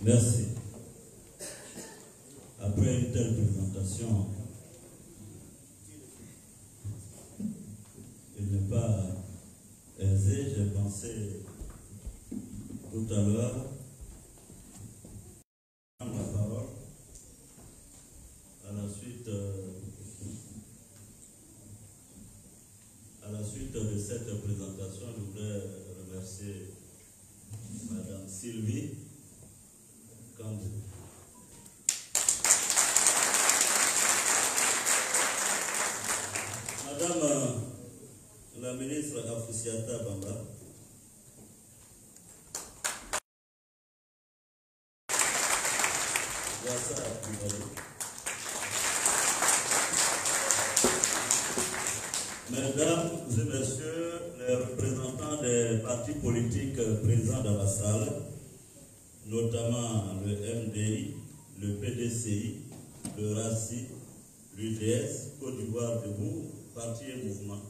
Merci. Après une telle présentation, il n'est pas aisé, j'ai pensé tout à l'heure prendre la parole. À la suite de cette présentation, je voudrais remercier Madame Sylvie Kandou. Madame la ministre Afoussiata Bamba, Mesdames et messieurs les représentants des partis politiques présents dans la salle, notamment le MDI, le PDCI, le RACI, l'UDS, Côte d'Ivoire debout, Parti et Mouvement,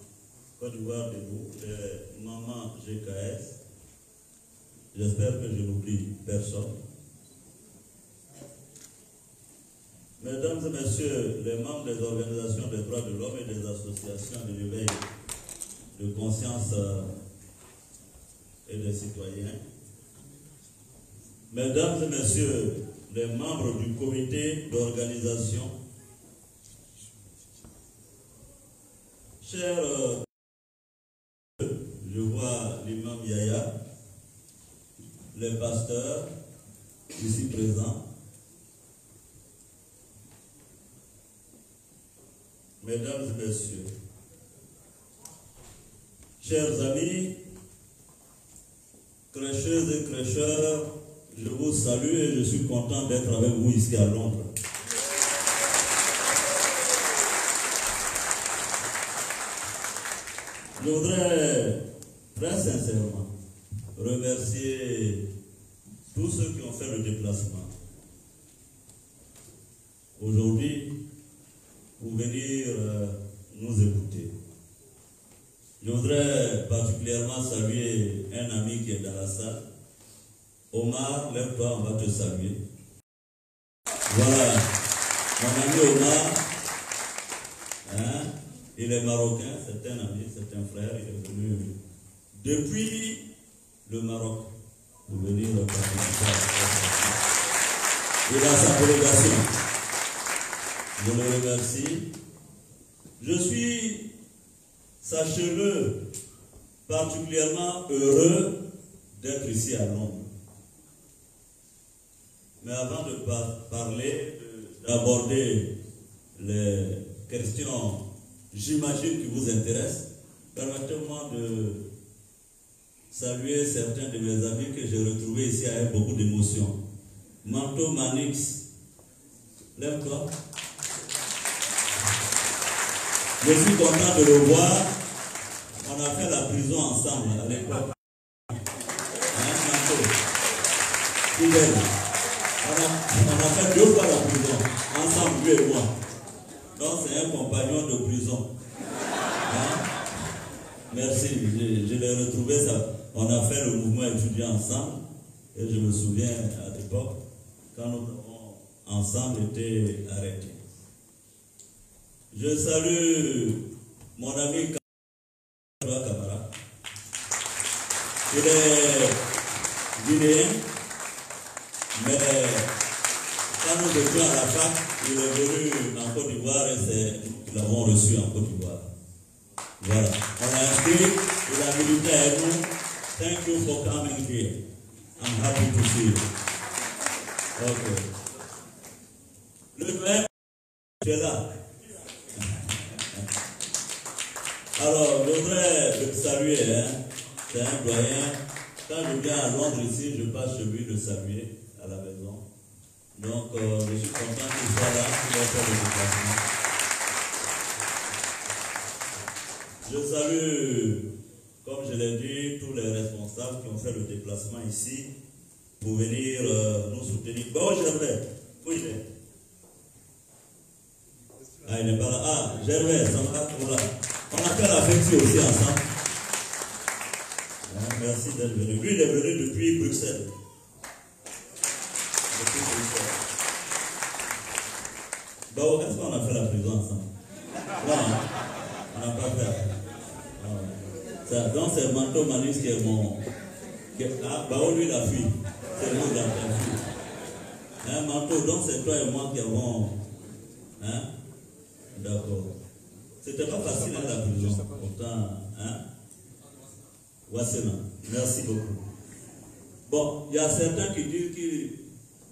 Côte d'Ivoire debout, les mamans GKS, j'espère que je n'oublie personne. Mesdames et messieurs les membres des organisations des droits de l'homme et des associations de l'éveil de conscience et des citoyens, mesdames et messieurs les membres du comité d'organisation, chers, je vois l'imam Yaya, les pasteurs ici présents, mesdames et messieurs, chers amis, crêcheuses et crêcheurs, je vous salue et je suis content d'être avec vous ici à Londres. Je voudrais très sincèrement remercier tous ceux qui ont fait le déplacement aujourd'hui pour venir nous écouter. Je voudrais particulièrement saluer un ami qui est dans la salle. Omar, lève-toi, on va te saluer. Voilà, mon ami Omar, hein, il est marocain, c'est un ami, c'est un frère, il est venu depuis le Maroc pour venir participer à il a sa délégation. Je le remercie. Je suis, sachez-le, particulièrement heureux d'être ici à Londres. Mais avant de parler, d'aborder les questions, j'imagine, qui vous intéressent, permettez-moi de saluer certains de mes amis que j'ai retrouvés ici avec beaucoup d'émotion. Manto Manix, lève-toi. Je suis content de le voir. On a fait la prison ensemble à l'époque. On a fait 2 fois la prison, ensemble, lui et moi. Donc c'est un compagnon de prison. Hein? Merci, je l'ai retrouvé. On a fait le mouvement étudiant ensemble. Et je me souviens à l'époque, quand nous avons ensemble été arrêtés. Je salue mon ami Kamara. Il est guinéen, mais quand nous étions à la fac, il est venu en Côte d'Ivoire et nous l'avons reçu en Côte d'Ivoire. Voilà. On l'a inscrit, il a milité avec nous. Thank you for coming here. I'm happy to see you. Ok. Le doyen, tu es là. Alors, je voudrais le saluer, hein. C'est un doyen. Quand je viens à Londres ici, je passe chez lui le saluer à la maison. Donc, je suis content qu'il soit là, qu'il ait fait le déplacement. Je salue, comme je l'ai dit, tous les responsables qui ont fait le déplacement ici pour venir nous soutenir. Bon, je vais. Oui, Ah, il n'est pas là. Ah, Gervais, on a fait la fête aussi ensemble. Ah, merci d'être venu. Lui, il est venu depuis Bruxelles. Depuis Bruxelles. Bon, est-ce qu'on a fait la prison ensemble? Non, on n'a pas fait. Ça, donc c'est Manto Manus qui est mon... Ah, Bao lui la fille. C'est nous dans la fille. Hein, Manto, donc c'est toi et moi qui avons... Hein? D'accord. C'était pas facile à la prison. Pourtant, hein? Wassena. Merci beaucoup. Bon, il y a certains qui disent qu'il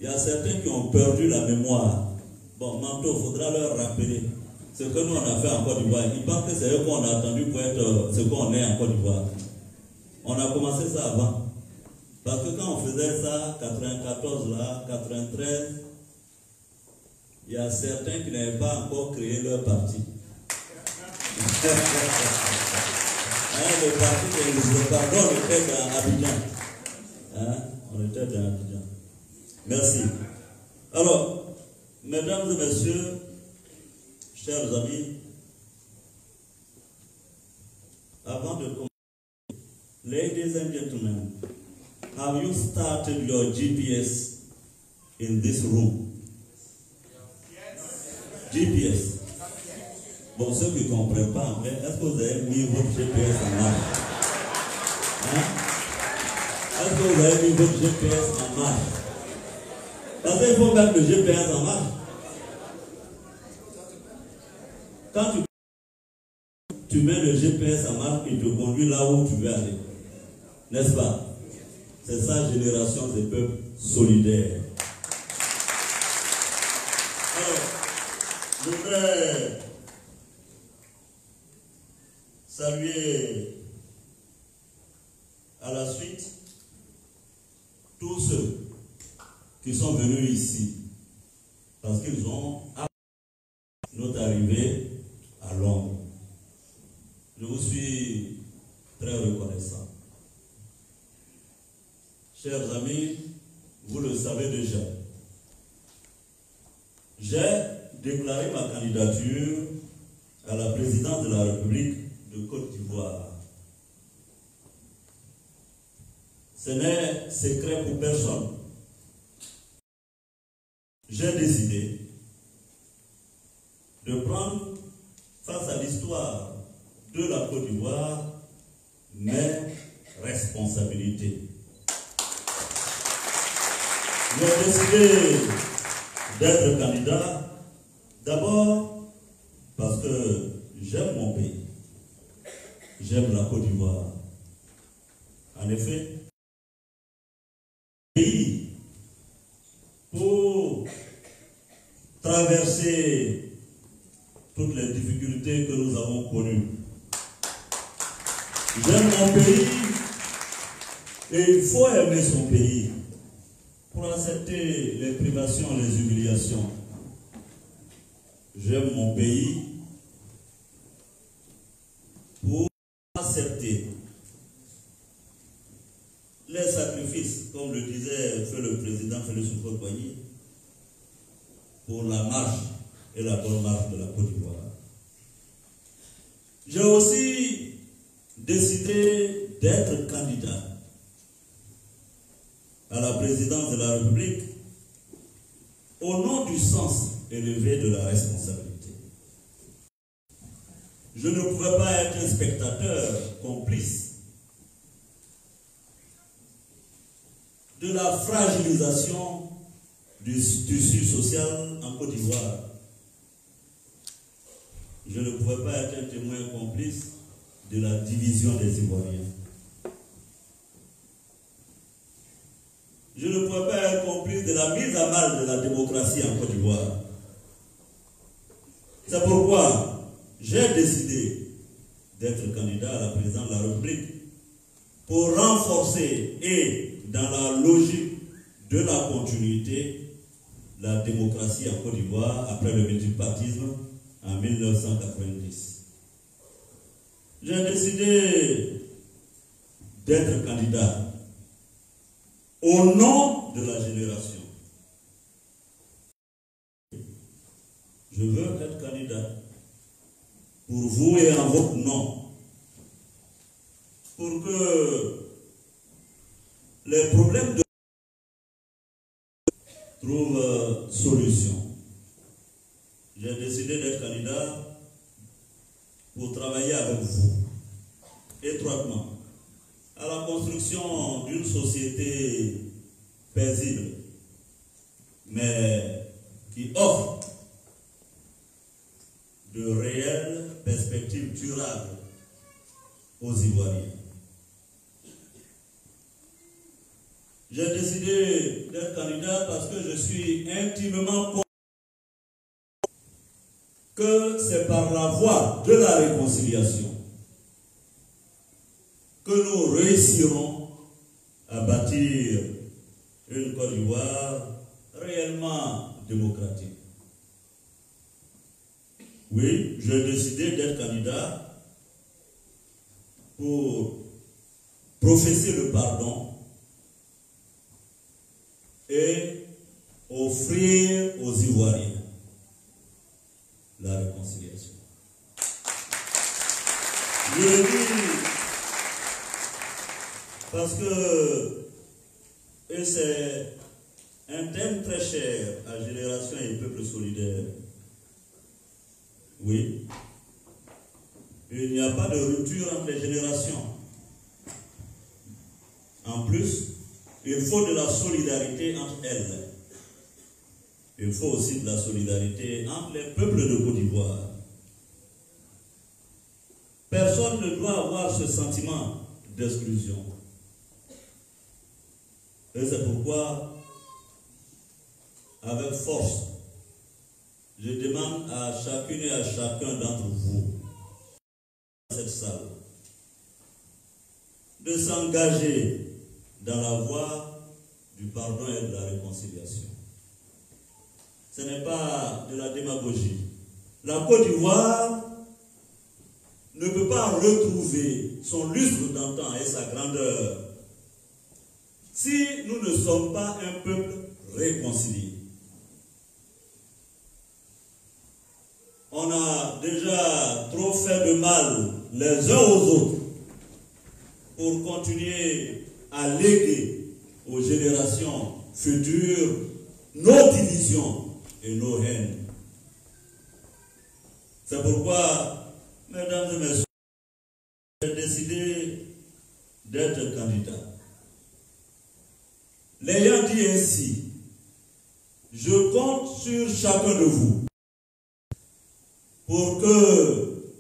y a certains qui ont perdu la mémoire. Bon, Manto, il faudra leur rappeler ce que nous on a fait en Côte d'Ivoire. Ils pensent que c'est eux qu'on a attendu pour être ce qu'on est en Côte d'Ivoire. On a commencé ça avant. Parce que quand on faisait ça, 94 là, 93, il y a certains qui n'avaient pas encore créé leur parti. Le parti n'existait pas. Donc on était dans Abidjan. Hein? On était dans Abidjan. Merci. Alors, mesdames et messieurs, chers amis, avant de commencer, ladies and gentlemen, have you started your GPS in this room? GPS. Bon, ceux qui ne comprennent pas en fait, est-ce que vous avez mis votre GPS en marche? Hein? Est-ce que vous avez mis votre GPS en marche? Parce qu'il faut mettre le GPS en marche. Quand tu mets le GPS en marche, il te conduit là où tu veux aller. N'est-ce pas? C'est ça, génération des peuples solidaires. Alors, je voudrais saluer à la suite tous ceux qui sont venus ici parce qu'ils ont appris notre arrivée à Londres. Je vous suis très reconnaissant. Chers amis, vous le savez déjà. J'ai déclaré ma candidature à la présidence de la République de Côte d'Ivoire. Ce n'est secret pour personne. J'ai décidé de prendre face à l'histoire de la Côte d'Ivoire mes responsabilités. J'ai décidé d'être candidat d'abord parce que j'aime mon pays. J'aime la Côte d'Ivoire. En effet, pays pour traverser toutes les difficultés que nous avons connues. J'aime mon pays et il faut aimer son pays pour accepter les privations, les humiliations. J'aime mon pays pour accepter les sacrifices, comme le disait le président Félix Houphouët-Boigny, pour la marche et la bonne marche de la Côte d'Ivoire. J'ai aussi décidé d'être candidat à la présidence de la République au nom du sens élevé de la responsabilité. Je ne pouvais pas être un spectateur complice de la fragilisation du tissu social en Côte d'Ivoire. Je ne pouvais pas être un témoin complice de la division des Ivoiriens. Je ne pouvais pas être complice de la mise à mal de la démocratie en Côte d'Ivoire. C'est pourquoi j'ai décidé d'être candidat à la présidence de la République pour renforcer et, dans la logique de la continuité, la démocratie en Côte d'Ivoire après le multipartisme en 1990. J'ai décidé d'être candidat au nom de la génération. je veux être candidat pour vous et en votre nom, pour que les problèmes de trouvent solution. J'ai décidé d'être candidat pour travailler avec vous étroitement à la construction d'une société paisible, mais qui offre de réelles perspectives durables aux Ivoiriens. J'ai décidé d'être candidat parce que je suis intimement convaincu que c'est par la voie de la réconciliation que nous réussirons à bâtir une Côte d'Ivoire réellement démocratique. Oui, j'ai décidé d'être candidat pour professer le pardon et offrir aux Ivoiriens la réconciliation. Je le dis parce que, et c'est un thème très cher à Génération et Peuple Solidaire. Oui, il n'y a pas de rupture entre les générations. En plus, il faut de la solidarité entre elles. Il faut aussi de la solidarité entre les peuples de Côte d'Ivoire. Personne ne doit avoir ce sentiment d'exclusion. Et c'est pourquoi, avec force, je demande à chacune et à chacun d'entre vous, dans cette salle, de s'engager dans la voie du pardon et de la réconciliation. Ce n'est pas de la démagogie. La Côte d'Ivoire ne peut pas retrouver son lustre d'antan et sa grandeur si nous ne sommes pas un peuple réconcilié. On a déjà trop fait de mal les uns aux autres pour continuer à léguer aux générations futures nos divisions et nos haines. C'est pourquoi, mesdames et messieurs, j'ai décidé d'être candidat. L'ayant dit ainsi, je compte sur chacun de vous pour que,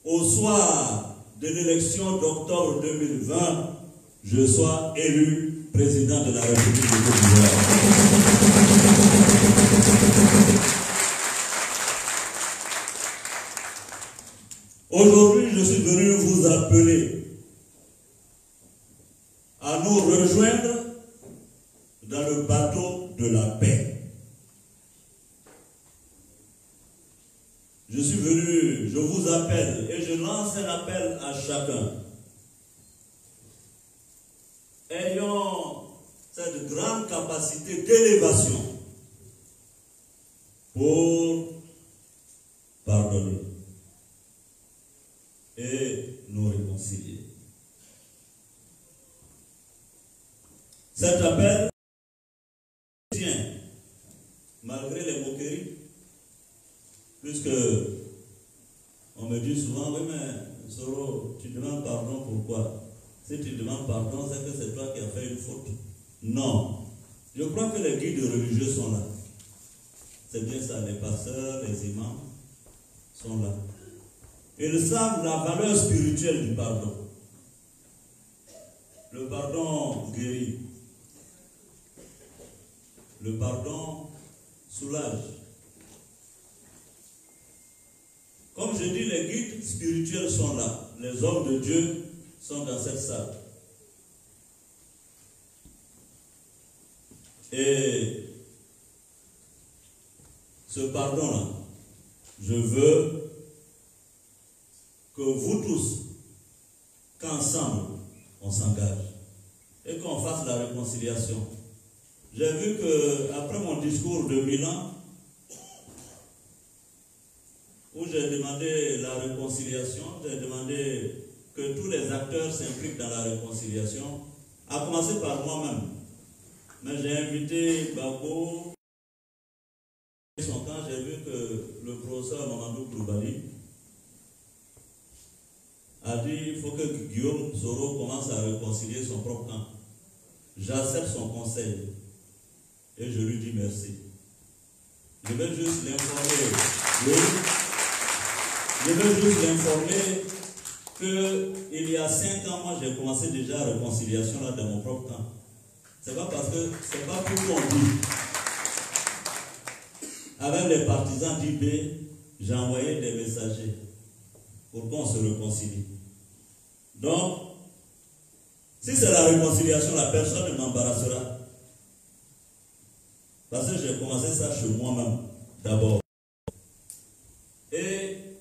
au soir de l'élection d'octobre 2020, je sois élu président de la République de Côte d'Ivoire. Aujourd'hui, je suis venu vous appeler à nous rejoindre dans le bateau de la paix. Je suis venu, je vous appelle et je lance un appel à chacun. Ayons cette grande capacité d'élévation pour pardonner et nous réconcilier. Cet appel tient, malgré les moqueries, puisque on me dit souvent, oui mais Soro, tu demandes pardon pourquoi? Si tu demandes pardon, c'est que c'est toi qui as fait une faute. Non. Je crois que les guides religieux sont là. C'est bien ça, les pasteurs, les imams sont là. Ils savent la valeur spirituelle du pardon. Le pardon guérit. Le pardon soulage. Comme je dis, les guides spirituels sont là. Les hommes de Dieu sont dans cette salle. Et ce pardon-là, je veux que vous tous, qu'ensemble, on s'engage et qu'on fasse la réconciliation. J'ai vu que après mon discours de Milan, où j'ai demandé la réconciliation, j'ai demandé que tous les acteurs s'impliquent dans la réconciliation, à commencer par moi-même. Mais j'ai invité Babo. Quand j'ai vu que le professeur Mamadou Koulibaly a dit il faut que Guillaume Soro commence à réconcilier son propre camp. J'accepte son conseil et je lui dis merci. Je vais juste l'informer. Je vais juste l'informer qu'il y a 5 ans, moi j'ai commencé déjà la réconciliation là dans mon propre camp. C'est pas parce que c'est pas pour qu'on dit. Avec les partisans d'IB, j'ai envoyé des messagers pour qu'on se réconcilie. Donc, si c'est la réconciliation, la personne ne m'embarrassera. Parce que j'ai commencé ça chez moi-même, d'abord. Et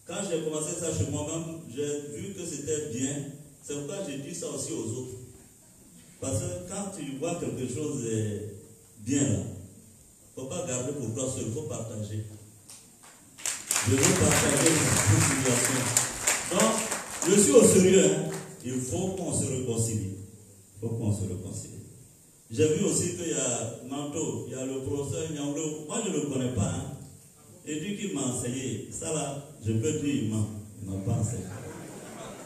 quand j'ai commencé ça chez moi-même, j'ai vu que c'était bien. C'est pourquoi j'ai dit ça aussi aux autres. Parce que quand tu vois quelque chose est bien là, il ne faut pas garder pour toi seul, il faut partager. Je veux partager cette situation. Donc, je suis au sérieux. Hein. Il faut qu'on se réconcilie. Il faut qu'on se réconcilie. J'ai vu aussi qu'il y a Manto, il y a le professeur Nyanglo. Moi, je ne le connais pas. Hein. Il dit qu'il m'a enseigné. Ça là, je peux dire, il ne m'a pas enseigné.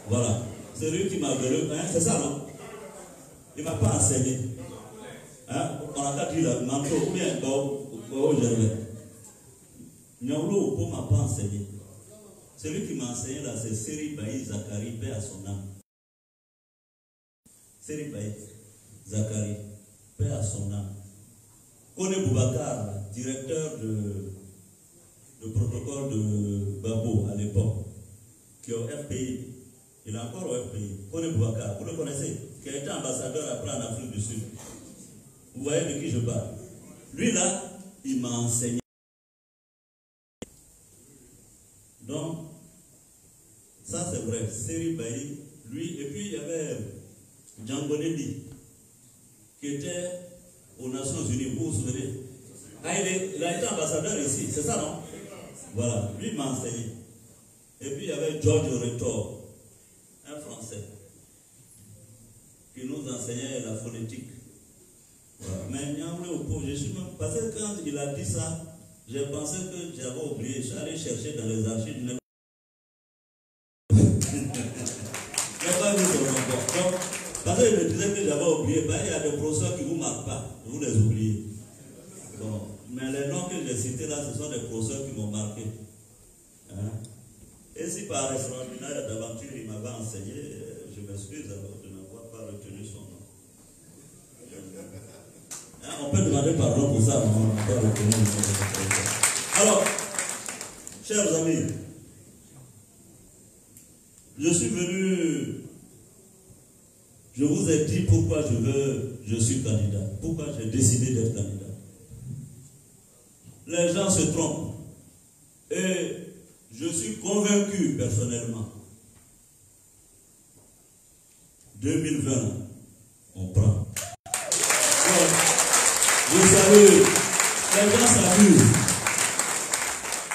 Voilà. C'est lui qui m'a donné. Hein, c'est ça, non? Il ne m'a pas enseigné. Hein? On a qu'à dire Manto, ou bien Gervais. Nyanglo ne m'a pas enseigné. Celui qui m'a enseigné là, c'est Seri Baï Zakari, paix à son âme. Seri Baï Zakari, paix à son âme. Kone Boubacar, directeur de protocole de Babo à l'époque, qui est au FPI. Il est encore au FPI. Kone Boubacar, vous le connaissez, qui a été ambassadeur après en Afrique du Sud. Vous voyez de qui je parle. Lui là, il m'a enseigné. Donc, ça c'est vrai. Seri Baï, lui, et puis il y avait Django Nelly, qui était aux Nations Unies, vous vous souvenez? Ah, il a été ambassadeur ici, c'est ça, non? Voilà, lui m'a enseigné. Et puis il y avait George Retor, un Français, qui nous enseignait la phonétique. Voilà. Mais je suis même, parce que quand il a dit ça, j'ai pensé que j'avais oublié. Je suis allé chercher dans les archives. Je n'ai pas vu son rapport. Donc, parce que je me disais que j'avais oublié, ben, il y a des professeurs qui ne vous marquent pas, vous les oubliez. Bon, mais les noms que j'ai cités là, ce sont des professeurs qui m'ont marqué. Hein? Et si par extraordinaire d'aventure il m'avait enseigné, je m'excuse alors de n'avoir pas retenu son nom. Hein? On peut demander pardon pour ça, mais on n'a pas retenu le nom. Alors, chers amis, je suis venu. Je vous ai dit pourquoi je suis candidat, pourquoi j'ai décidé d'être candidat. Les gens se trompent. Et je suis convaincu personnellement. 2020, on prend. Donc, vous savez, les gens s'amusent.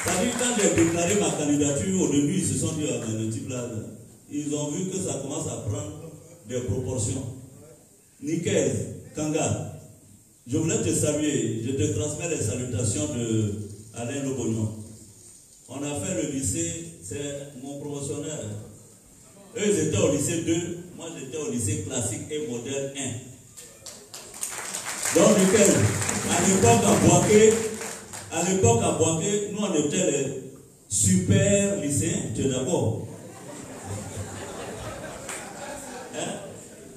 C'est-à-dire quand j'ai déclaré ma candidature, au début, ils se sont dit, ah, mais le type là, ils ont vu que ça commence à prendre des proportions. Nickel, Kanga, je voulais te saluer, je te transmets les salutations de Alain Lobognon. On a fait le lycée, c'est mon promotionnaire. Eux, ils étaient au lycée 2, moi j'étais au lycée classique et modèle 1. Donc, nickel, à l'époque à Boaké, nous on était les super lycéens, tu es d'accord?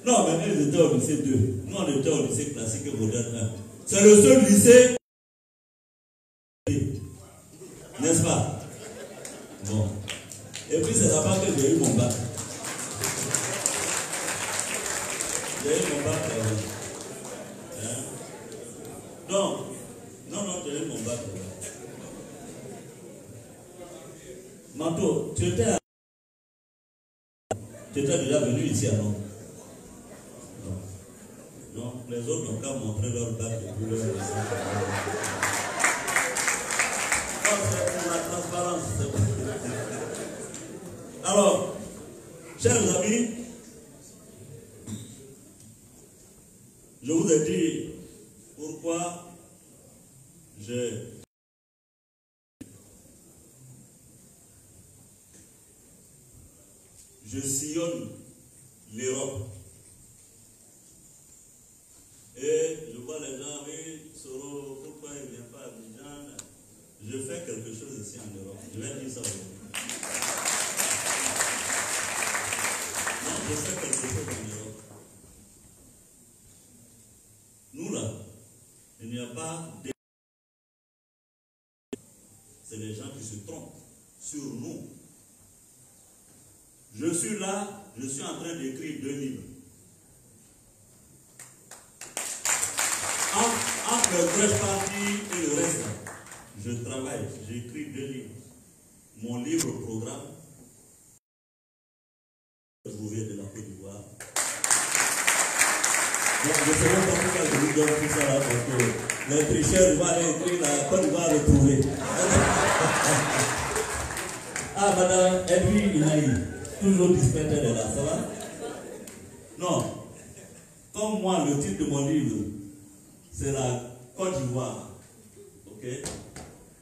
Non, mais ils étaient au lycée 2. Nous, on était au lycée classique et moderne 1. C'est le seul lycée. N'est-ce pas? Bon. Et puis, c'est là-bas que j'ai eu mon bac. J'ai eu mon bac. Hein? Donc, non, j'ai eu mon bac. Manto, tu étais déjà venu ici à Londres. Donc, les autres n'ont qu'à montrer leur bac et puis leur c'est pour la transparence. Alors, chers amis, je vous ai dit pourquoi je sillonne l'Europe. Et je vois les gens, oui, Soro, pourquoi il ne vient pas à Abidjan? Je fais quelque chose ici en Europe. Je vais dire ça aujourd'hui. Non, je fais quelque chose en Europe. Nous là, il n'y a pas de... C'est les gens qui se trompent sur nous. Je suis là, je suis en train d'écrire 2 livres. Entre le crèche party et le reste, je travaille, j'écris 2 livres. Mon livre programme, trouvé de la Côte d'Ivoire. Donc je ne sais pas pourquoi je vous donne tout ça là, parce que les tricheurs vont aller écrire la Côte d'Ivoire retrouvée. Ah, madame Edwin Inaï, toujours disparaître de là, ça va? Non. Comme moi, le titre de mon livre, c'est la Côte d'Ivoire. Ok?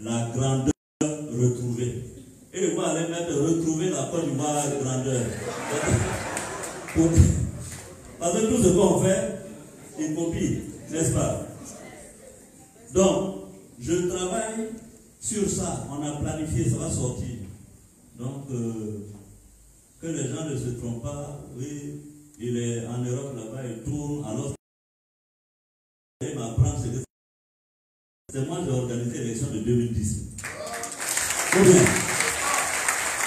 La grandeur retrouvée. Et ils vont aller mettre retrouver la Côte d'Ivoire grandeur. Parce que tout ce qu'on fait, ils copient, n'est-ce pas? Donc, je travaille sur ça. On a planifié, ça va sortir. Donc, que les gens ne se trompent pas. Oui, il est en Europe là-bas, il tourne. Alors, il m'apprend ce que c'est moi qui ai organisé l'élection de 2010. Ou bien,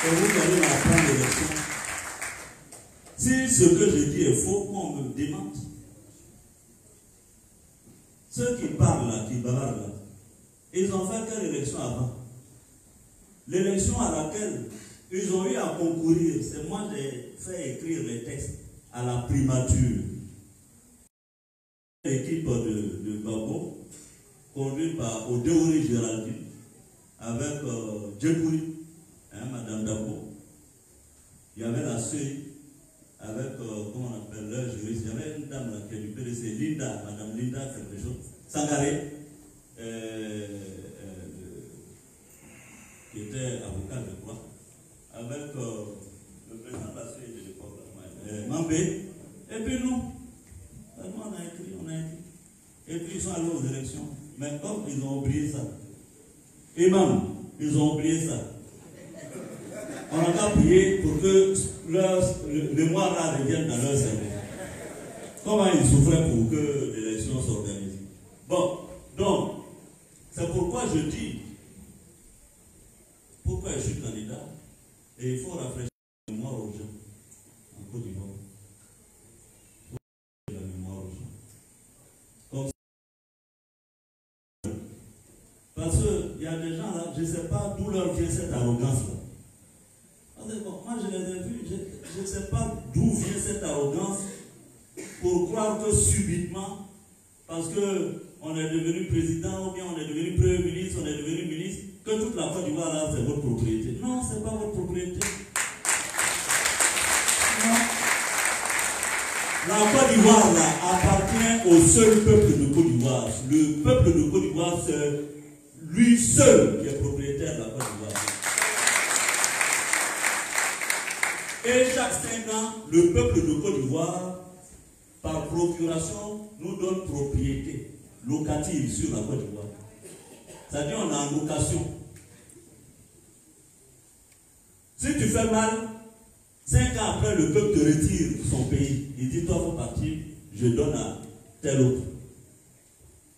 et vous allez m'apprendre l'élection. Si ce que je dis est faux, qu'on me démente. Ceux qui parlent là, qui bavardent là, ils ont fait quelle élection avant? L'élection à laquelle ils ont eu à concourir, c'est moi qui ai fait écrire les textes à la primature. L'équipe de Babo, conduite par Odéori Géraldine, avec Djekoui, Madame Dabo. Il y avait la Suée, avec, comment on appelle leur juriste, il y avait une dame là, qui est du PDC, Linda, Madame Linda, quelque chose, Sangaré, qui était avocat, je crois, avec le président de la Suède de l'époque, Mambé, et puis nous, on a écrit, et puis ils sont allés aux élections, mais comme ils ont oublié ça, et même, ils ont oublié ça, on a qu'à prier pour que le mémoire là revienne dans leur cerveau. Comment ils souffraient pour que l'élection s'organise. Bon, donc, c'est pourquoi je dis, pourquoi je suis candidat, et il faut rafraîchir la mémoire aux gens en Côte d'Ivoire. La mémoire aux gens. Comme ça. Parce qu'il y a des gens là, je ne sais pas d'où leur vient cette arrogance-là. Moi je les ai vus, je ne sais pas d'où vient cette arrogance pour croire que subitement, parce qu'on est devenu président ou bien on est devenu premier ministre, on est devenu ministre, que toute la Côte d'Ivoire là c'est votre propriété. Non, ce n'est pas votre propriété. Non. La Côte d'Ivoire là appartient au seul peuple de Côte d'Ivoire. Le peuple de Côte d'Ivoire, c'est lui seul qui est propriétaire de la Côte d'Ivoire. Et chaque 5 ans, le peuple de Côte d'Ivoire, par procuration, nous donne propriété locative sur la Côte d'Ivoire. C'est-à-dire on est en location. Si tu fais mal, 5 ans après, le peuple te retire son pays. Il dit, toi, il faut partir, je donne à tel autre.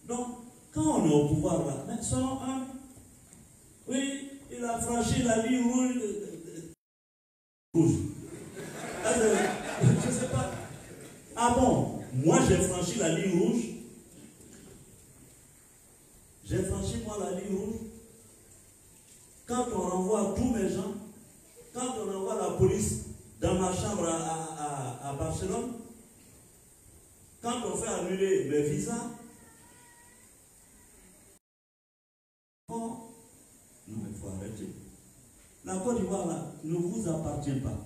Donc, quand on est au pouvoir là, mais soyons humbles. Oui, il a franchi la ligne rouge. Je ne sais pas. Ah bon, moi j'ai franchi la ligne rouge. J'ai franchi moi la ligne rouge. Quand on renvoie tous mes gens, quand on envoie la police dans ma chambre à Barcelone, quand on fait annuler mes visas, non mais il faut arrêter. La Côte d'Ivoire là, ne vous appartient pas.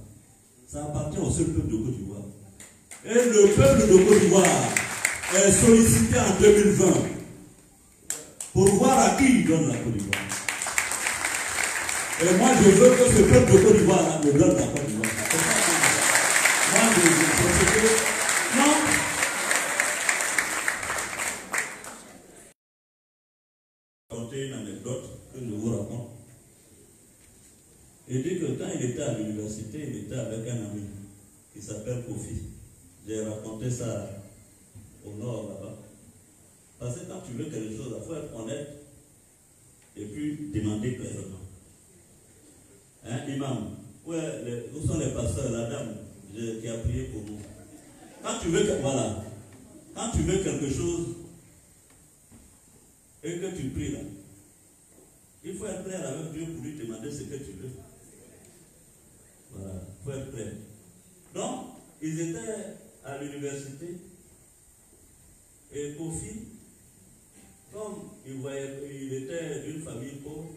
Ça appartient au seul peuple de Côte d'Ivoire. Et le peuple de Côte d'Ivoire est sollicité en 2020 pour voir à qui il donne la Côte d'Ivoire. Et moi, je veux que ce peuple de Côte d'Ivoire me donne la Côte d'Ivoire. Moi, je veux que... Non. Je vais raconter une anecdote que je vous raconte. Il dit que quand il était à l'université, il était avec un ami qui s'appelle Kofi. J'ai raconté ça au nord là-bas. Parce que quand tu veux quelque chose, il faut être honnête et puis demander clairement. Hein, imam, où sont les pasteurs, la dame qui a prié pour nous? Quand tu veux voilà, quand tu veux quelque chose et que tu pries là, il faut être clair avec Dieu pour lui demander ce que tu veux. Voilà, il faut être clair. Donc, ils étaient à l'université et Kofi, comme il était d'une famille pauvre,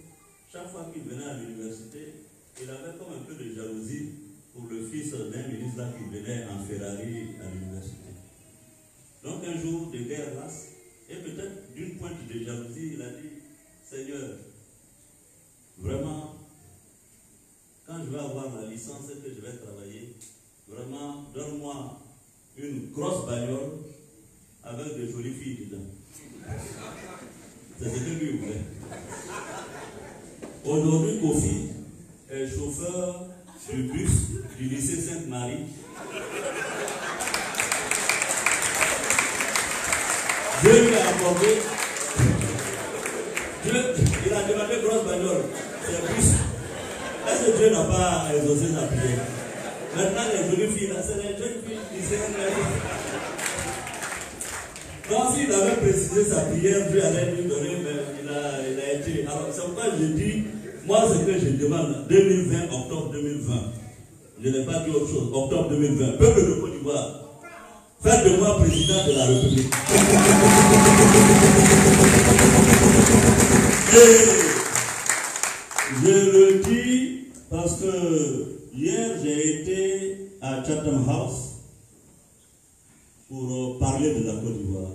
chaque fois qu'il venait à l'université, il avait comme un peu de jalousie pour le fils d'un ministre là qui venait en Ferrari à l'université. Donc un jour de guerre lasse, et peut-être d'une pointe de jalousie, il a dit, Seigneur, vraiment, quand je vais avoir la licence et que je vais travailler, vraiment, donne-moi une grosse bagnole avec de jolies filles dedans. C'est ce que lui voulait. Aujourd'hui, Kofi est chauffeur du bus du lycée Sainte-Marie. Dieu lui a accordé. Il a demandé grosse bagnole. C'est bus. Est-ce que Dieu n'a pas exaucé sa prière? Maintenant, les jolies filles, là, c'est les jeunes filles qui sont. Donc, s'il avait précisé sa prière, Dieu allait lui donner, mais il a été. Alors, c'est pourquoi je dis, moi, ce que je demande, 2020, octobre 2020, je n'ai pas dit autre chose, octobre 2020, peuple de Côte d'Ivoire, faites de moi président de la République. Et je le dis parce que hier, j'ai été à Chatham House pour parler de la Côte d'Ivoire.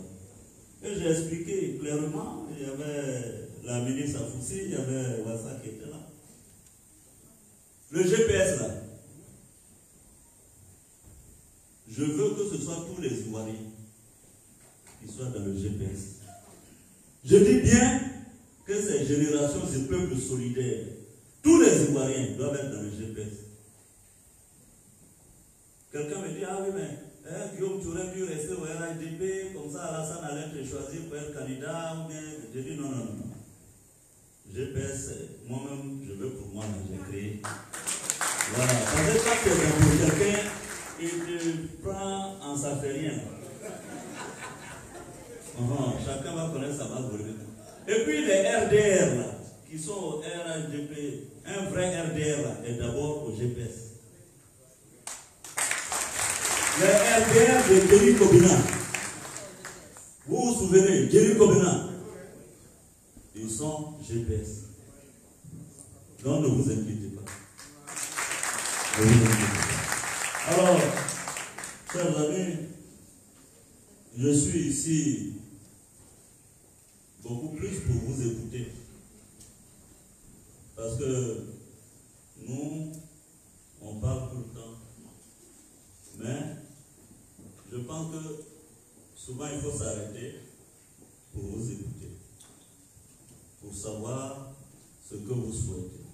Et j'ai expliqué clairement, il y avait la ministre Afoussi, il y avait Wassa qui était là. Le GPS là, je veux que ce soit tous les Ivoiriens qui soient dans le GPS. Je dis bien que ces générations, ces peuples solidaires, tous les Ivoiriens doivent être dans le GPS. Quelqu'un me dit, ah oui, mais Guillaume, tu aurais dû rester au RHDP, comme ça Alassane allait te choisir pour être candidat, ou bien. Je dis non, non, non. GPS, moi-même, je veux pour moi, j'ai créé. Voilà. Parce que quand tu es dans quelqu'un, il te prend en sa fait rien. Chacun va connaître sa base de. Et puis les RDR là, qui sont au RHDP, un vrai RDR là, est d'abord au GPS. Les RDR de Jerry Kobina. Vous vous souvenez, Jerry Kobina, ils sont GPS. Donc ne vous inquiétez pas. Ne vous inquiétez pas. Alors, chers amis, je suis ici beaucoup plus pour vous écouter. Parce que nous, on parle tout le temps. Mais je pense que souvent il faut s'arrêter pour vous écouter, pour savoir ce que vous souhaitez.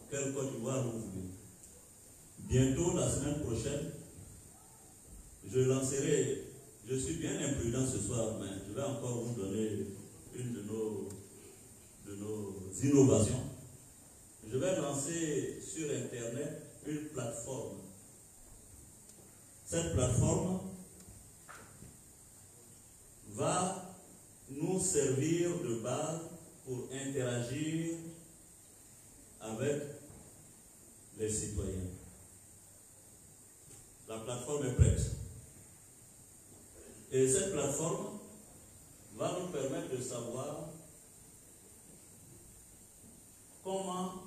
Quelle Côte d'Ivoire vous voulez. Bientôt, la semaine prochaine, je lancerai, je suis bien imprudent ce soir, mais je vais encore vous donner une de nos innovations. Je vais lancer sur Internet une plateforme. Cette plateforme va nous servir de base pour interagir avec les citoyens. La plateforme est prête. Et cette plateforme va nous permettre de savoir comment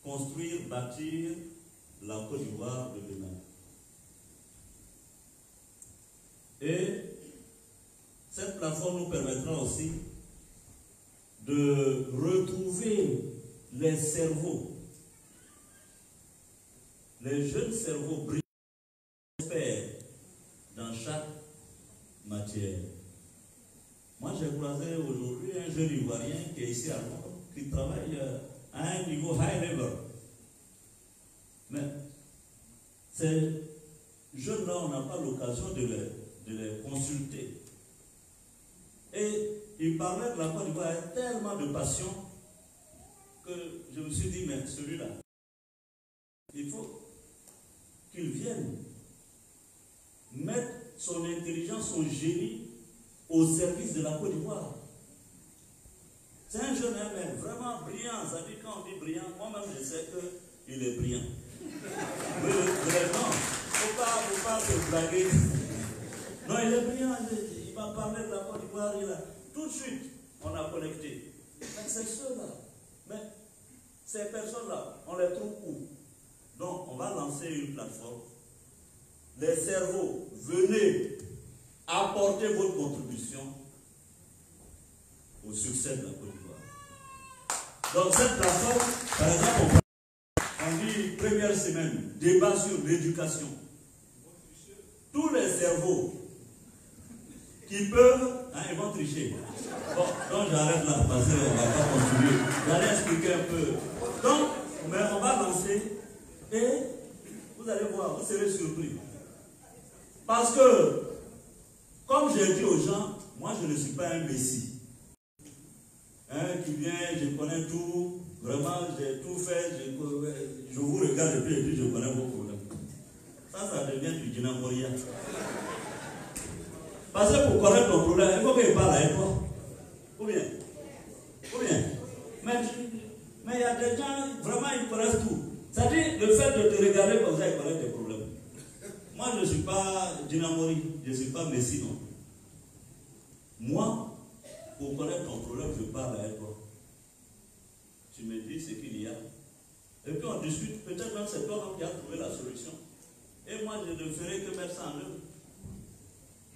construire, bâtir la Côte d'Ivoire de demain. Et cette plateforme nous permettra aussi de retrouver les cerveaux, les jeunes cerveaux brillants dans chaque matière. Moi, j'ai croisé aujourd'hui un jeune Ivoirien qui est ici à Londres, qui travaille à un niveau high level. Mais ces jeunes-là, on n'a pas l'occasion de les consulter. Et il parlait de la Côte d'Ivoire avec tellement de passion que je me suis dit, mais celui-là, il faut qu'il vienne mettre son intelligence, son génie au service de la Côte d'Ivoire. C'est un jeune homme vraiment brillant. Ça dit, quand on dit brillant, moi-même je sais qu'il est brillant. Mais vraiment, il ne faut pas se blaguer. Non, il est brillant. Il m'a parlé de la Côte d'Ivoire. Tout de suite, on a connecté. Mais c'est ceux-là. Mais ces personnes-là, on les trouve où? Donc, on va lancer une plateforme. Les cerveaux, venez apporter votre contribution au succès de la Côte d'Ivoire. Donc, cette plateforme, par exemple, on dit première semaine, débat sur l'éducation. Tous les cerveaux qui peuvent, ils vont tricher. Bon, donc j'arrête là parce qu'on ne va pas continuer. J'allais expliquer un peu. Donc, mais on va lancer et vous allez voir, vous serez surpris. Parce que, comme j'ai dit aux gens, moi je ne suis pas un messie. Qui vient, je connais tout, vraiment j'ai tout fait, je vous regarde et puis je connais vos problèmes. Ça devient du dynamorien. Parce que pour connaître ton problème, il faut qu'il parle avec toi. Ou bien. Mais il y a des gens, vraiment, ils connaissent tout. C'est-à-dire, le fait de te regarder comme ça, ils connaissent tes problèmes. Moi, je ne suis pas dynamori, je ne suis pas messie, non. Moi, pour connaître ton problème, je parle avec toi. Tu me dis ce qu'il y a. Et puis on discute, peut-être même c'est toi qui as trouvé la solution. Et moi, je ne ferai que mettre ça en œuvre.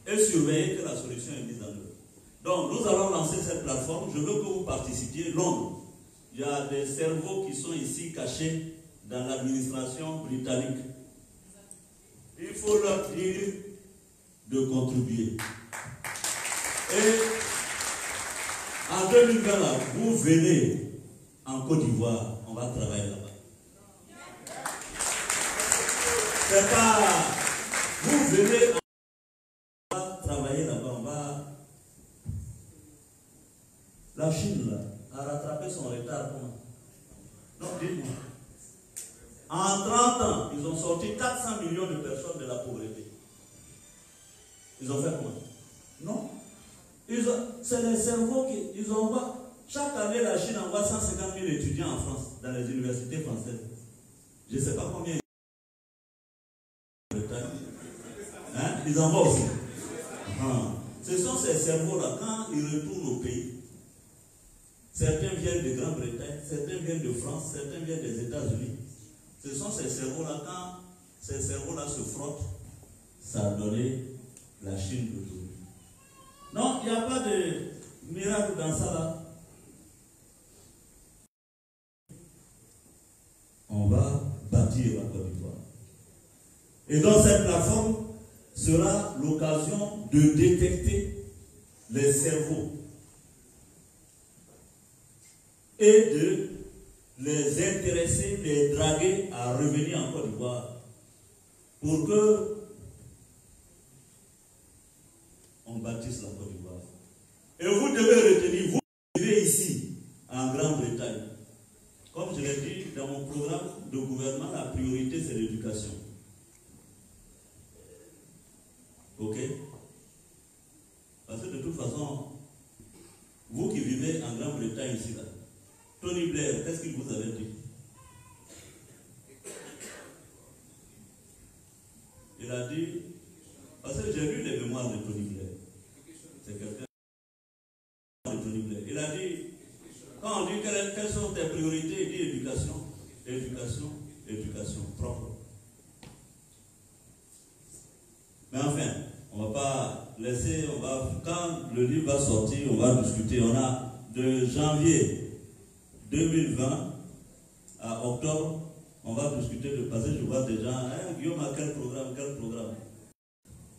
Et surveiller que la solution est mise en œuvre. Donc, nous allons lancer cette plateforme. Je veux que vous participiez. Londres, il y a des cerveaux qui sont ici cachés dans l'administration britannique. Il faut leur dire de contribuer. Et en 2020, là, vous venez en Côte d'Ivoire, on va travailler là-bas. C'est pas... Vous venez, on va travailler là-bas, on va... La Chine, là, a rattrapé son retard. Non, dites-moi. En 30 ans, ils ont sorti 400 millions de personnes de la pauvreté. Ils ont fait comment? Non. C'est les cerveaux qui ils envoient. Chaque année, la Chine envoie 150 000 étudiants en France, dans les universités françaises. Je ne sais pas combien. Ils envoient aussi. Ce sont ces cerveaux-là, quand ils retournent au pays, certains viennent de Grande-Bretagne, certains viennent de France, certains viennent des États-Unis. Ce sont ces cerveaux-là, quand ces cerveaux-là se frottent, ça a donné la Chine d'aujourd'hui. Non, il n'y a pas de miracle dans ça là. On va bâtir la Côte d'Ivoire. Et donc cette plateforme sera l'occasion de détecter les cerveaux et de les intéresser, les draguer à revenir en Côte d'Ivoire pour que on bâtisse la Côte d'Ivoire. Et vous devez retenir, vous vivez ici, en Grande-Bretagne. Comme je l'ai dit, dans mon programme de gouvernement, la priorité c'est l'éducation. Ok? Parce que de toute façon, vous qui vivez en Grande-Bretagne ici, là, Tony Blair, qu'est-ce qu'il vous avait dit? Il a dit, parce que j'ai lu les mémoires de Tony Blair. C'est quelqu'un de Tony Blair. Il a dit, quand on dit quelles sont tes priorités, il dit éducation. Et éducation, éducation propre. Mais enfin, on ne va pas laisser, quand le livre va sortir, on va discuter. On a de janvier 2020 à octobre, on va discuter de passer. Je vois des gens, Guillaume a quel programme, quel programme?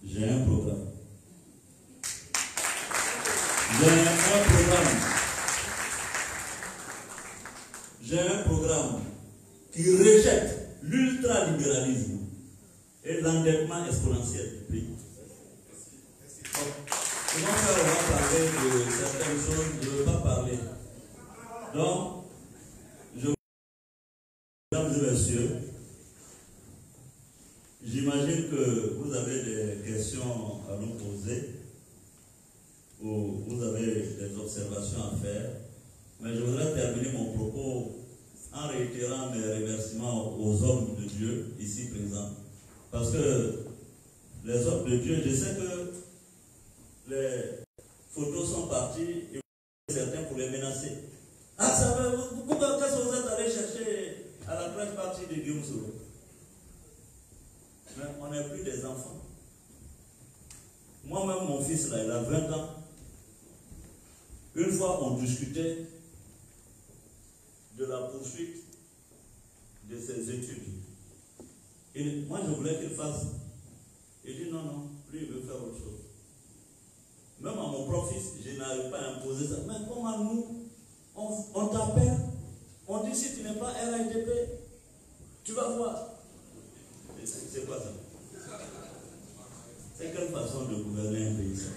J'ai un programme. J'ai un programme qui rejette l'ultralibéralisme et l'endettement exponentiel du pays. Comment faire, on va parler de certaines choses, je ne veux pas parler. Donc, mesdames et messieurs, j'imagine que vous avez des questions à nous poser ou vous avez des observations à faire, mais je voudrais terminer mon propos en réitérant mes remerciements aux hommes de Dieu ici présents. Parce que les hommes de Dieu, je sais que les photos sont parties et certains pour les menacer. Ah, ça va, pourquoi qu'est-ce que vous êtes allé chercher à la première partie de Guillaume Soro? Mais on n'est plus des enfants. Moi-même, mon fils, là, il a 20 ans. Une fois, on discutait de la poursuite de ses études. Et moi, je voulais qu'il fasse. Il dit non, non, lui, il veut faire autre chose. Même à mon propre fils, je n'arrive pas à imposer ça. Mais comment nous, on t'appelle, on dit si tu n'es pas RAIDP, tu vas voir. C'est quoi ça? C'est quelle façon de gouverner un pays ça?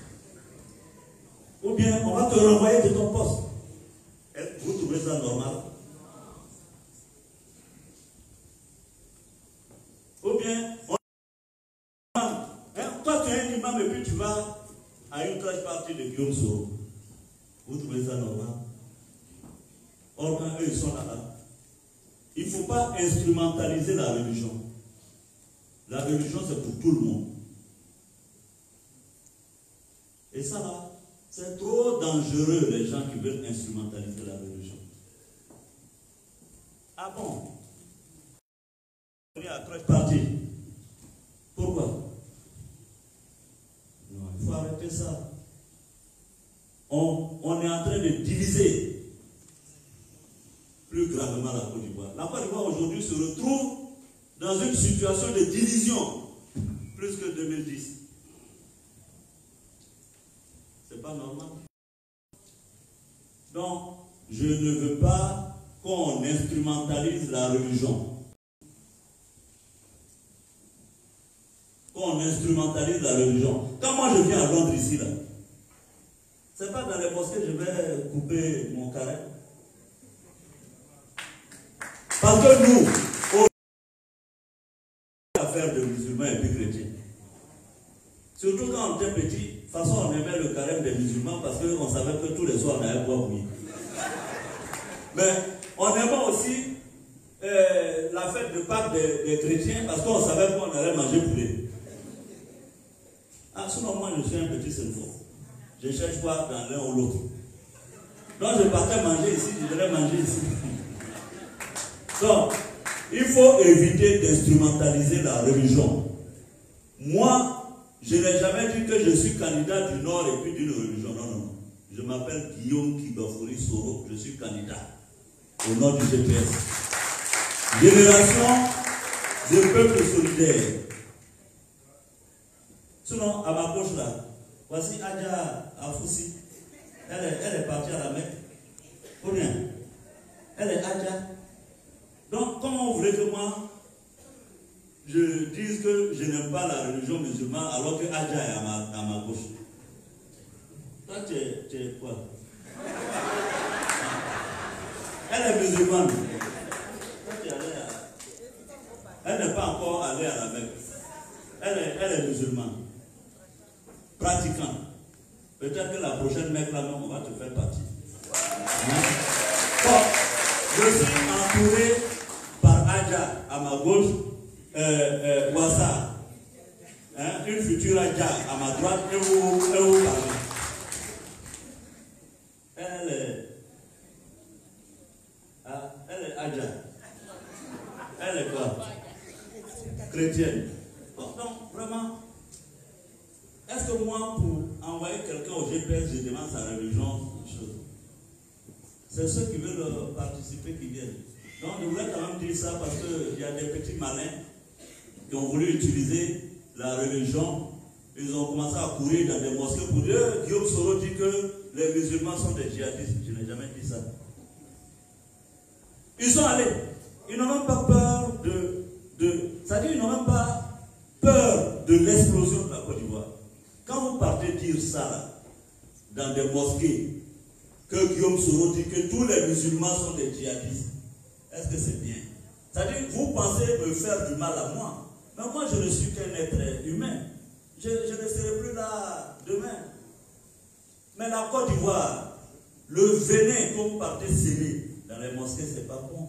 Ou bien on va te renvoyer de ton poste. Vous trouvez ça normal? Ou bien toi tu es un imam et puis tu vas à une classe partie de Guillaume Soro. Vous trouvez ça normal? Or quand eux ils sont là, il ne faut pas instrumentaliser la religion. La religion c'est pour tout le monde. Et ça là, c'est trop dangereux les gens qui veulent instrumentaliser la religion. Ah bon? On est à trois parties. Pourquoi? Non, il faut arrêter ça. On est en train de diviser plus gravement la Côte d'Ivoire. La Côte d'Ivoire aujourd'hui se retrouve dans une situation de division plus que 2010. C'est pas normal. Donc, je ne veux pas qu'on instrumentalise la religion. Qu'on instrumentalise la religion. Quand moi je viens à Londres ici, là, c'est pas dans les mosquées que je vais couper mon carré. Parce que nous, on a affaire de musulmans et puis chrétiens. Surtout quand on était petit, de toute façon on aimait le carême des musulmans parce qu'on savait que tous les soirs on allait boire bouillir. Mais on aimait aussi la fête de Pâques des chrétiens parce qu'on savait qu'on allait manger poulet. Ah, sinon moi je suis un petit cerveau. Je cherche pas dans l'un ou l'autre. Donc je partais manger ici, je devrais manger ici. Donc, il faut éviter d'instrumentaliser la religion. Moi, je n'ai jamais dit que je suis candidat du Nord et puis d'une religion. Non, non, non. Je m'appelle Guillaume Kibafori Soro. Je suis candidat au nom du GPS. Génération des peuples solidaires. Sinon, à ma gauche là, voici Adja Afoussi. Elle est partie à la Mecque. Pour rien. Elle est Adja. Donc, comment vous voulez que moi, je dise que je n'aime pas la religion musulmane alors que Adja est à ma gauche? Toi, tu es quoi? Elle est musulmane. Toi, tu es allé à... Elle n'est pas encore allée à la Mecque. Elle est musulmane. Pratiquante. Peut-être que la prochaine Mecque, là, on va te faire partie. Bon, je suis entouré par Adja à ma gauche, Wassa, une future Adja à ma droite, et vous parlez. Elle est Adja. est quoi? Chrétienne. Donc, vraiment, est-ce que moi, pour envoyer quelqu'un au GPS, je demande sa religion? C'est ceux qui veulent participer qui viennent. Donc, je voulais quand même dire ça parce qu'il y a des petits malins qui ont voulu utiliser la religion. Ils ont commencé à courir dans des mosquées pour dire Guillaume Soro dit que les musulmans sont des djihadistes. Je n'ai jamais dit ça. Ils sont allés. Ils n'ont même pas peur c'est-à-dire ils n'ont même pas peur de l'explosion de la Côte d'Ivoire. Quand vous partez dire ça là, dans des mosquées, que Guillaume Soro dit que tous les musulmans sont des djihadistes, est-ce que c'est bien? C'est-à-dire vous pensez me faire du mal à moi, mais moi je ne suis qu'un être humain. Je ne serai plus là demain. Mais la Côte d'Ivoire, le venin que vous partez s'aimer dans les mosquées, c'est pas bon.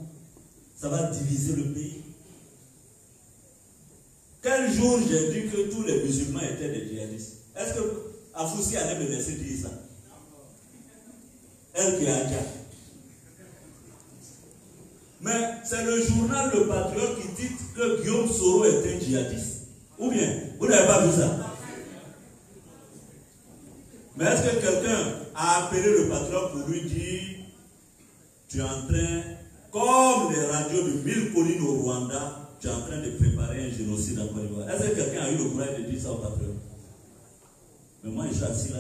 Ça va diviser le pays. Quel jour j'ai dit que tous les musulmans étaient des djihadistes? Est-ce que Afoussi allait me laisser dire ça? Elle qui a déjà. Mais c'est le journal Le Patriote qui dit que Guillaume Soro est un djihadiste. Ou bien, vous n'avez pas vu ça? Mais est-ce que quelqu'un a appelé Le Patriote pour lui dire tu es en train, comme les radios de 1000 collines au Rwanda, tu es en train de préparer un génocide en Côte d'Ivoire? Est-ce que quelqu'un a eu le courage de dire ça au Patriote? Mais moi, je suis assis là.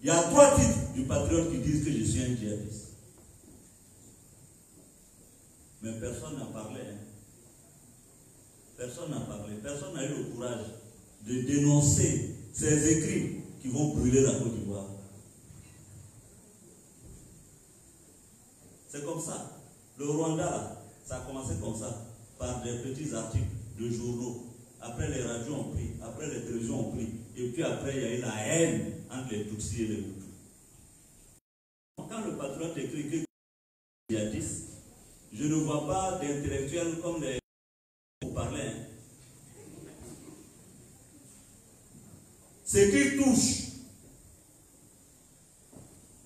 Il y a 3 titres du Patriote qui disent que je suis un djihadiste. Mais personne n'a parlé. Hein. Personne n'a parlé. Personne n'a eu le courage de dénoncer ces écrits qui vont brûler la Côte d'Ivoire. C'est comme ça. Le Rwanda, ça a commencé comme ça, par des petits articles de journaux. Après, les radios ont pris, après, les télévisions ont pris. Et puis après, il y a eu la haine entre les Tutsis et les Hutus. Quand le Patriote écrit que djihadiste, je ne vois pas d'intellectuels comme les vous parlez. Hein. Ce qui touche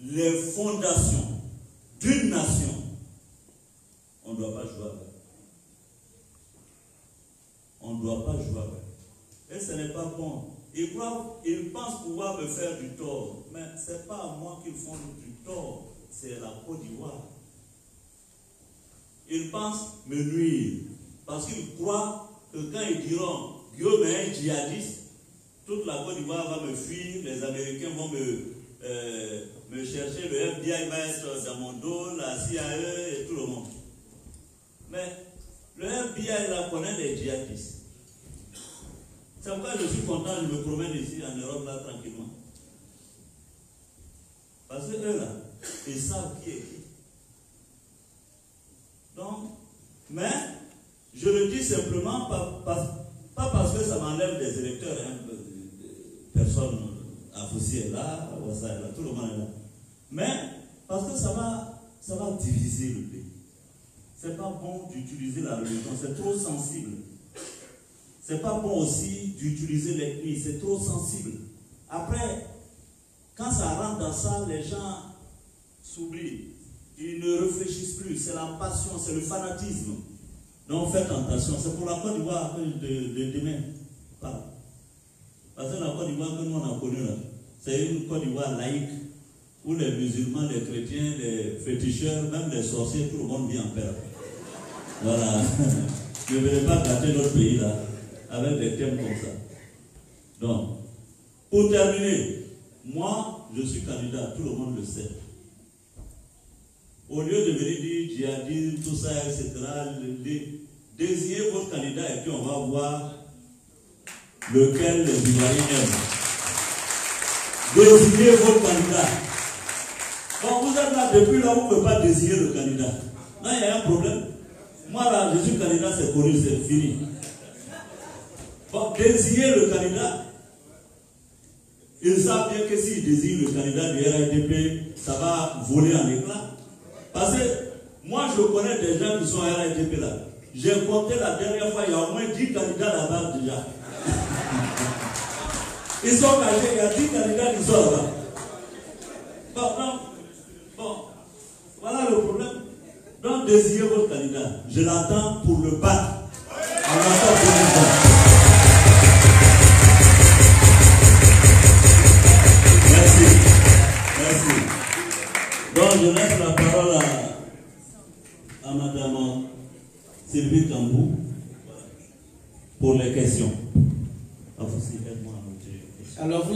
les fondations d'une nation, on ne doit pas jouer avec. On ne doit pas jouer avec. Et ce n'est pas bon. Ils pensent pouvoir me faire du tort. Mais ce n'est pas à moi qu'ils font du tort. C'est la Côte d'Ivoire. Ils pensent me nuire. Parce qu'ils croient que quand ils diront Guillaume est un djihadiste, toute la Côte d'Ivoire va me fuir, les Américains vont me chercher, le FBI va être dans mon dos, la CIA et tout le monde. Mais le FBI là connaît les djihadistes. C'est pourquoi je suis content, je me promène ici en Europe là tranquillement. Parce que eux là, ils savent qui est qui. Donc, mais je le dis simplement pas parce que ça m'enlève des électeurs, hein, personne, Afoussi est là, Ouassa est là, tout le monde est là. Mais parce que ça va diviser le pays. C'est pas bon d'utiliser la religion, c'est trop sensible. C'est pas bon aussi d'utiliser l'ethnie, c'est trop sensible. Après, quand ça rentre dans ça, les gens s'oublient. Ils ne réfléchissent plus, c'est la passion, c'est le fanatisme. Donc faites attention, c'est pour la Côte d'Ivoire de demain. Parce que la Côte d'Ivoire que nous on a connue là, c'est une Côte d'Ivoire laïque, où les musulmans, les chrétiens, les féticheurs, même les sorciers, tout le monde vit en paix. Voilà. Je ne vais pas gâter notre pays là, avec des thèmes comme ça. Donc, pour terminer, moi, je suis candidat, tout le monde le sait. Au lieu de venir dire djihadisme, tout ça, etc., désignez votre candidat et puis on va voir lequel les Ivoiriens aiment. Désignez votre candidat. Bon, vous êtes là, depuis là, vous ne pouvez pas désigner le candidat. Là, il y a un problème. Moi, là, je suis candidat, c'est connu, c'est fini. Bon, désignez le candidat. Ils savent bien que s'ils désignent le candidat du RADP, ça va voler en éclats. Parce que moi, je connais des gens qui sont à RADP là. J'ai compté la dernière fois, il y a au moins 10 candidats là-bas déjà. Ils sont cachés, il y a 10 candidats qui sont là-bas. Bon, voilà le problème. Donc, désigné votre candidat. Je l'attends pour le battre. En octobre 2020. Merci. Merci. Donc, je laisse la parole à Madame Sylvie Cambou pour les questions. Alors, vous